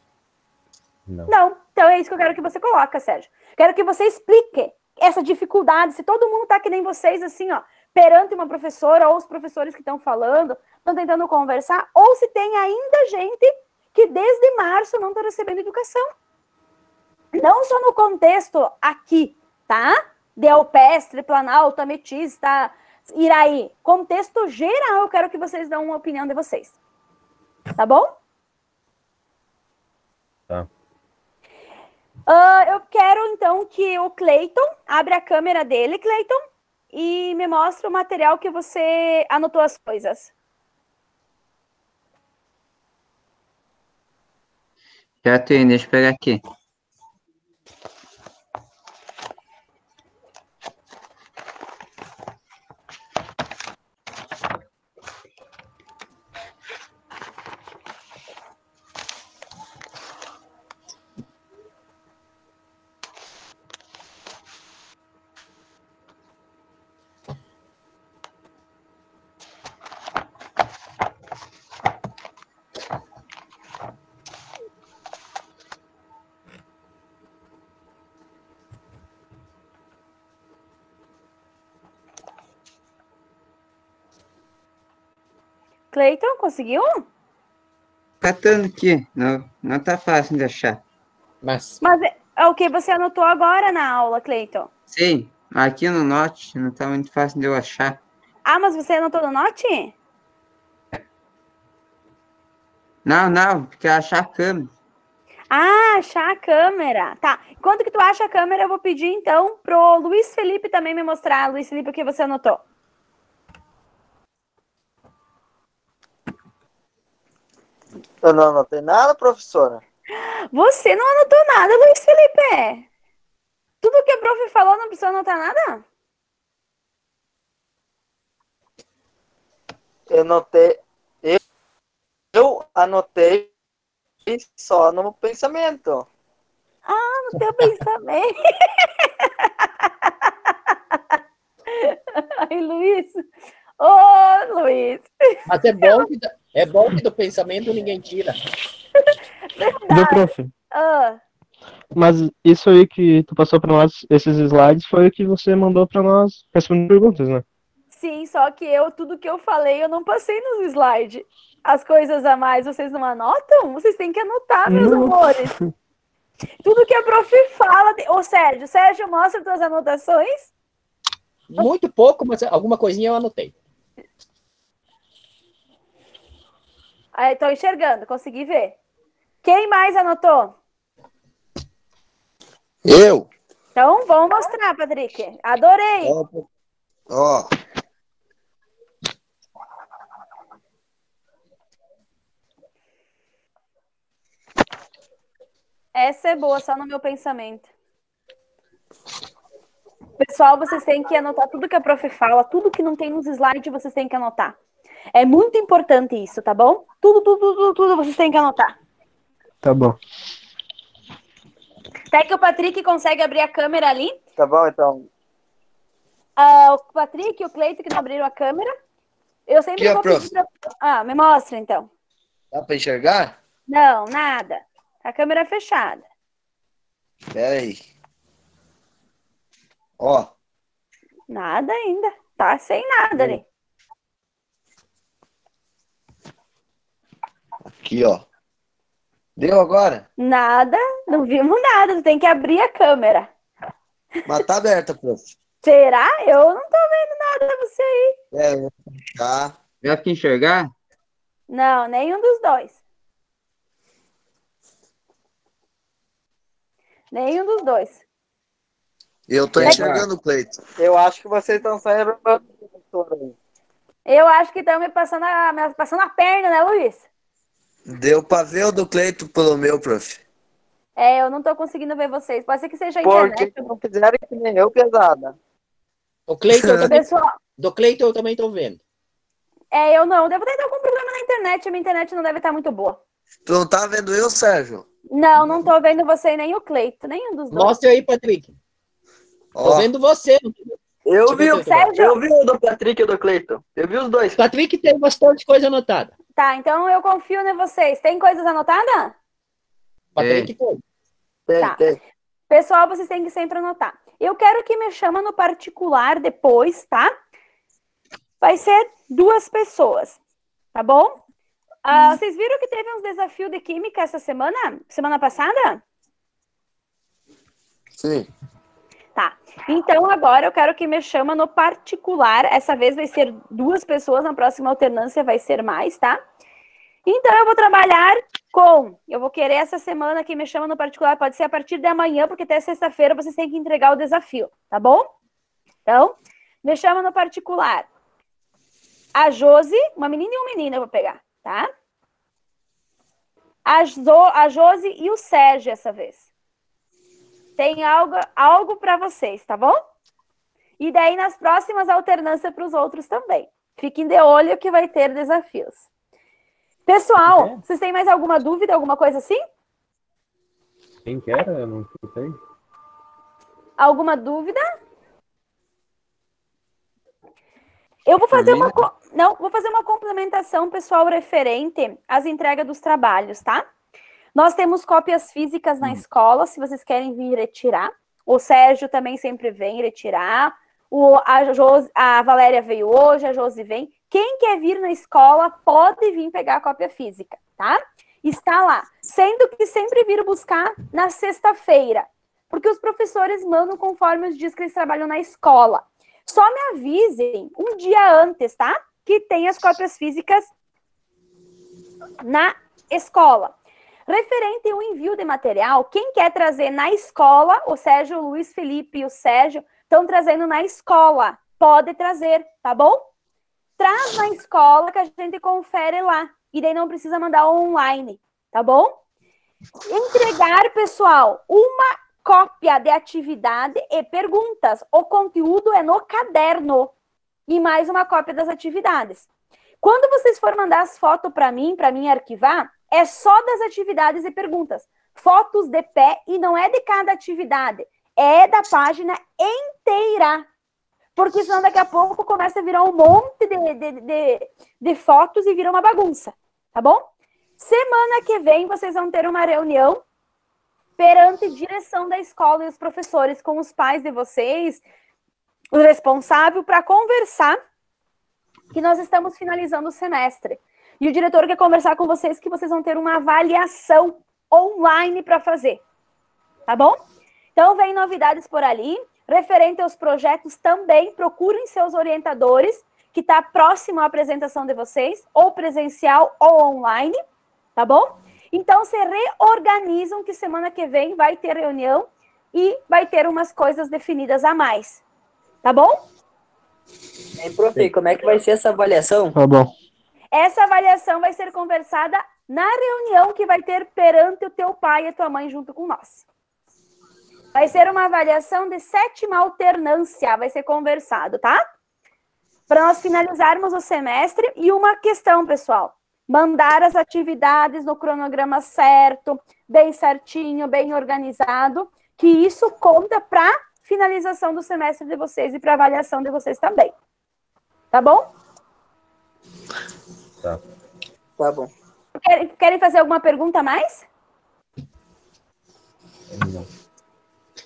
Não. Então é isso que eu quero que você coloque, Sérgio. Quero que você explique essa dificuldade, se todo mundo está que nem vocês, assim, ó, perante uma professora, ou os professores que estão falando, estão tentando conversar, ou se tem ainda gente que desde março não está recebendo educação. Não só no contexto aqui, tá? De Alpestre, Planalto, Ametista, Iraí. Contexto geral, eu quero que vocês dão uma opinião de vocês. Tá bom? Tá. Eu quero, então, que o Cleiton abra a câmera dele, Cleiton, e me mostre o material que você anotou as coisas. Já tenho, deixa eu pegar aqui. Cleiton, conseguiu? Catando aqui, não tá fácil de achar. Mas Mas é o que você anotou agora na aula, Cleiton? Sim, aqui no Note não tá muito fácil de eu achar. Ah, mas você anotou no Note? Não, porque achar a câmera. Ah, achar a câmera. Tá. Enquanto que tu acha a câmera, eu vou pedir, então, pro Luiz Felipe também me mostrar. Luiz Felipe, o que você anotou? Eu não anotei nada, professora. Você não anotou nada, Luiz Felipe. Tudo que a prof falou não precisa anotar nada? Eu anotei. Eu anotei só no pensamento. No teu pensamento. Ai, Luiz. Ô, Luiz. Mas é bom que do pensamento ninguém tira. Viu, prof? Ah, Mas isso aí que tu passou pra nós, esses slides, foi o que você mandou pra nós respondendo perguntas, né? sim, só que tudo que eu falei, eu não passei nos slides. As coisas a mais, vocês não anotam? Vocês têm que anotar, meus Não. amores. Tudo que a prof fala... Ô, Sérgio, mostra tuas anotações. Muito pouco, mas alguma coisinha eu anotei. Aí, tô enxergando, consegui ver. Quem mais anotou? Eu? Então, vamos mostrar, Patrick. Adorei. Ó. Essa é boa, só no meu pensamento. Pessoal, vocês têm que anotar tudo que a prof fala, tudo que não tem nos slides, vocês têm que anotar. É muito importante isso, tá bom? Tudo vocês têm que anotar. Tá bom. Até que o Patrick consegue abrir a câmera ali. Tá bom, então. O Patrick e o Cleito que não abriram a câmera. Eu sempre Aqui, vou prof. pedir pra... me mostra, então. Dá pra enxergar? Não, nada. A câmera é fechada. Pera aí. Ó. Nada ainda. Tá sem nada ali. Aqui, ó. Deu agora? Nada. Não vimos nada. Tu tem que abrir a câmera. Mas tá aberta, prof. Será? Eu não tô vendo nada você aí. Eu vou fechar. Dá pra enxergar? Não, nenhum dos dois. Nenhum dos dois. Eu tô enxergando o Cleito. Eu acho que vocês estão saindo, professora. Eu acho que estão me passando a perna, né, Luiz? Deu pra ver o do Cleito pelo meu, prof. Eu não tô conseguindo ver vocês. Pode ser que seja a Porque internet. não fizeram que nem eu, pesada. O Cleiton também, Pessoal, do Cleiton eu também tô vendo. eu não. Devo ter algum problema na internet. A minha internet não deve estar muito boa. Tu não tá vendo eu, Sérgio? Não tô vendo você e nem o Cleito. Nenhum dos dois. Mostra aí, Patrick. Tô Ó. vendo você. Eu vi, Sérgio. eu vi o do Patrick e o do Cleiton. Eu vi os dois. Patrick tem bastante coisa anotada. Tá, então eu confio em vocês. Tem coisas anotadas? Patrick tem. Tá. Pessoal, vocês têm que sempre anotar. Eu quero que me chama no particular depois, tá? Vai ser 2 pessoas, tá bom? Vocês viram que teve uns desafios de química essa semana passada? Sim. Tá. Então, agora eu quero que me chama no particular. Essa vez vai ser 2 pessoas, na próxima alternância vai ser mais, tá? Então, eu vou trabalhar eu vou querer essa semana que me chama no particular, pode ser a partir de amanhã, porque até sexta-feira vocês têm que entregar o desafio, tá bom? Então, me chama no particular. A Josi, uma menina e um menino eu vou pegar, tá? A Josi e o Sérgio essa vez. Tem algo para vocês, tá bom? E daí nas próximas alternâncias para os outros também. Fiquem de olho que vai ter desafios. Pessoal, vocês têm mais alguma dúvida, alguma coisa assim? Quem quer? Eu não escutei. Alguma dúvida? Eu vou fazer vou fazer uma complementação, pessoal, referente às entregas dos trabalhos, tá? Nós temos cópias físicas na escola, se vocês querem vir retirar. O Sérgio também sempre vem retirar. A Valéria veio hoje, a Josi vem. Quem quer vir na escola pode vir pegar a cópia física, tá? Está lá. Sendo que sempre vir buscar na sexta-feira, porque os professores mandam conforme os dias que eles trabalham na escola. Só me avisem um dia antes, tá? Que tem as cópias físicas na escola. Referente ao envio de material, quem quer trazer na escola, o Sérgio, o Luiz Felipe e o Sérgio estão trazendo na escola. Pode trazer, tá bom? Traz na escola que a gente confere lá, E daí não precisa mandar online, tá bom? Entregar, pessoal, uma cópia de atividade e perguntas. O conteúdo é no caderno. E mais uma cópia das atividades. Quando vocês for mandar as fotos para mim arquivar, é só das atividades e perguntas. Fotos de pé e não é de cada atividade. É da página inteira. Porque senão daqui a pouco começa a virar um monte de fotos e vira uma bagunça. Tá bom? Semana que vem vocês vão ter uma reunião perante direção da escola e os professores com os pais de vocês, o responsável, para conversar que nós estamos finalizando o semestre. E o diretor quer conversar com vocês que vocês vão ter uma avaliação online para fazer. Tá bom? Então, vem novidades por ali. Referente aos projetos também, procurem seus orientadores, que está próximo à apresentação de vocês, ou presencial ou online, tá bom? Então, se reorganizam que semana que vem vai ter reunião e vai ter umas coisas definidas a mais. Tá bom? Prof, como é que vai ser essa avaliação? Tá bom. Essa avaliação vai ser conversada na reunião que vai ter perante o teu pai e a tua mãe junto com nós. Vai ser uma avaliação de 7ª alternância, vai ser conversado, tá? Para nós finalizarmos o semestre. E uma questão, pessoal. Mandar as atividades no cronograma certo, bem certinho, bem organizado, que isso conta para finalização do semestre de vocês e para avaliação de vocês também. Tá bom? Tá. Tá bom. Querem fazer alguma pergunta a mais? Não.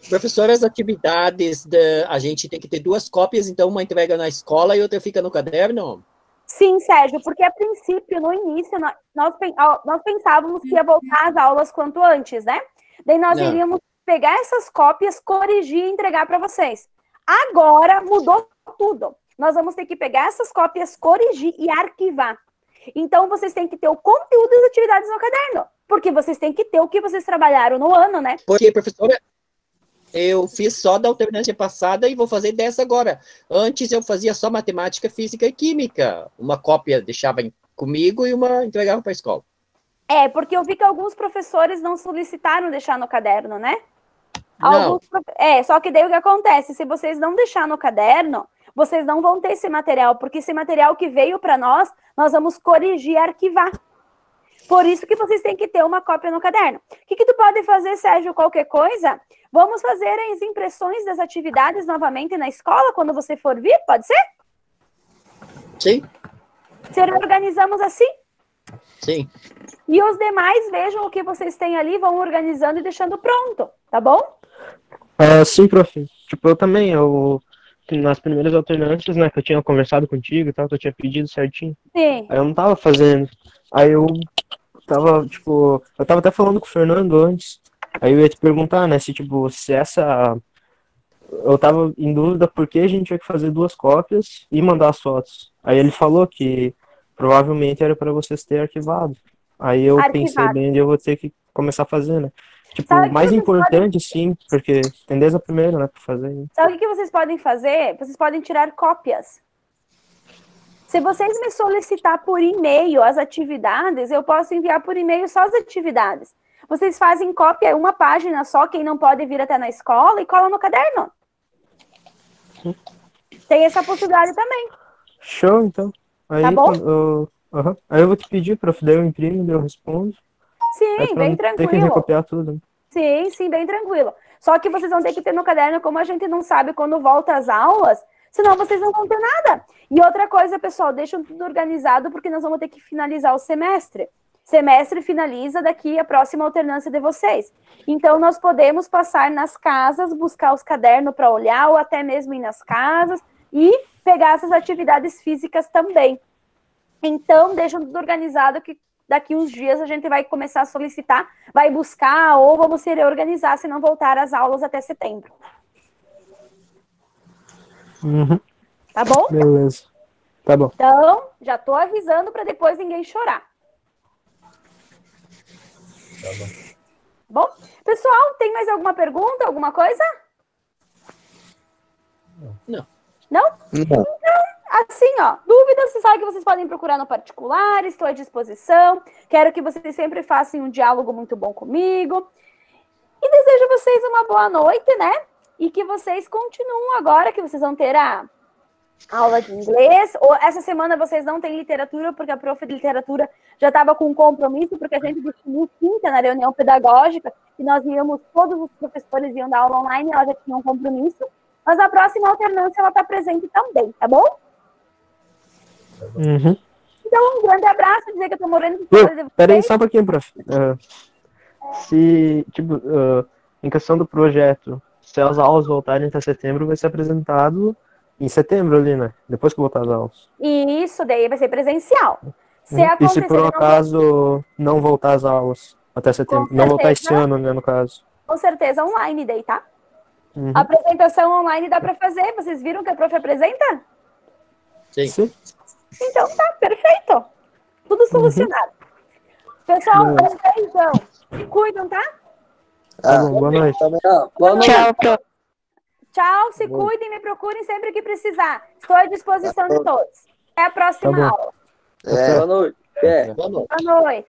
Professor, as atividades, a gente tem que ter 2 cópias, então uma entrega na escola e outra fica no caderno? Sim, Sérgio, porque a princípio, no início, nós pensávamos que ia voltar às aulas quanto antes, né? Daí nós iríamos pegar essas cópias, corrigir e entregar para vocês. Agora mudou tudo. Nós vamos ter que pegar essas cópias, corrigir e arquivar. Então, vocês têm que ter o conteúdo das atividades no caderno, porque vocês têm que ter o que vocês trabalharam no ano, né? Porque, professora, eu fiz só da alternância passada e vou fazer dessa agora. Antes eu fazia só matemática, física e química. Uma cópia deixava comigo e uma entregava para a escola. É, porque eu vi que alguns professores não solicitaram deixar no caderno, né? Não. Só que daí o que acontece? Se vocês não deixar no caderno, vocês não vão ter esse material, porque esse material que veio para nós vamos corrigir e arquivar. Por isso que vocês têm que ter uma cópia no caderno. O que tu pode fazer, Sérgio, qualquer coisa? Vamos fazer as impressões das atividades novamente na escola, quando você for vir, pode ser? Sim. Se organizamos assim? Sim. E os demais vejam o que vocês têm ali, vão organizando e deixando pronto, tá bom? Sim, prof. Tipo, eu também, nas primeiras alternâncias, né, que eu tinha conversado contigo e tal, que eu tinha pedido certinho. Sim. Aí eu não tava fazendo. Aí eu tava, tipo, eu tava até falando com o Fernando antes. Aí eu ia te perguntar, né, se, tipo, se essa... Eu tava em dúvida porque a gente tinha que fazer 2 cópias e mandar as fotos. Aí ele falou que provavelmente era para vocês terem arquivado. Aí eu pensei bem, eu vou ter que começar a fazer, né? Tipo, o mais importante, sim, porque tem desde a primeira, né, pra fazer. Né? Sabe o que vocês podem fazer? Vocês podem tirar cópias. Se vocês me solicitar por e-mail as atividades, eu posso enviar por e-mail só as atividades. Vocês fazem cópia, uma página só, quem não pode vir até na escola, e cola no caderno. Tem essa possibilidade também. Show, então. Aí, tá bom? Aí eu vou te pedir, prof, daí eu imprimo, daí eu respondo. Sim, bem tranquilo. Tem que recopiar tudo. Sim, bem tranquilo. Só que vocês vão ter que ter no caderno, como a gente não sabe quando volta às aulas, senão vocês não vão ter nada. E outra coisa, pessoal, deixam tudo organizado, porque nós vamos ter que finalizar o semestre. Semestre finaliza daqui a próxima alternância de vocês. Então, nós podemos passar nas casas, buscar os cadernos para olhar, ou até mesmo ir nas casas, e pegar essas atividades físicas também. Então, deixam tudo organizado, que daqui uns dias a gente vai começar a solicitar, vai buscar, ou vamos se reorganizar, se não voltar às aulas até setembro. Uhum. Tá bom? Beleza. Tá bom. Então, já tô avisando para depois ninguém chorar. Tá bom. Bom, pessoal, tem mais alguma pergunta, alguma coisa? Não. Não? Não. Então, assim, ó, dúvidas, você sabe que vocês podem procurar no particular, estou à disposição. Quero que vocês sempre façam um diálogo muito bom comigo. E desejo a vocês uma boa noite, né? E que vocês continuem agora, que vocês vão ter a aula de inglês. Ou essa semana vocês não têm literatura, porque a prof de literatura já estava com um compromisso, porque a gente definiu quinta na reunião pedagógica, que nós íamos, todos os professores iam dar aula online, ela já tinha um compromisso. Mas na próxima alternância ela está presente também, tá bom? Uhum. Então, um grande abraço, dizer que eu tô morando de saudade de vocês. Peraí, só um pouquinho, prof. Se, tipo, em questão do projeto, se as aulas voltarem até setembro, vai ser apresentado em setembro ali, né? Depois que voltar as aulas. E isso daí vai ser presencial. Se E acontecer, se por um não- acaso não voltar as aulas até setembro, Com não voltar esse certeza. ano, né, no caso. com certeza online daí, tá? Uhum. A apresentação online dá para fazer. Vocês viram que a prof apresenta? Sim. Então tá, perfeito. Tudo solucionado. Pessoal, um beijão. Se cuidam, tá? Tá bom, boa noite. Boa noite. Tchau, prof. Tchau, se cuidem, me procurem sempre que precisar. Estou à disposição de todos. Até a próxima Tá bom. aula. É. Boa noite. É. Boa noite. Boa noite.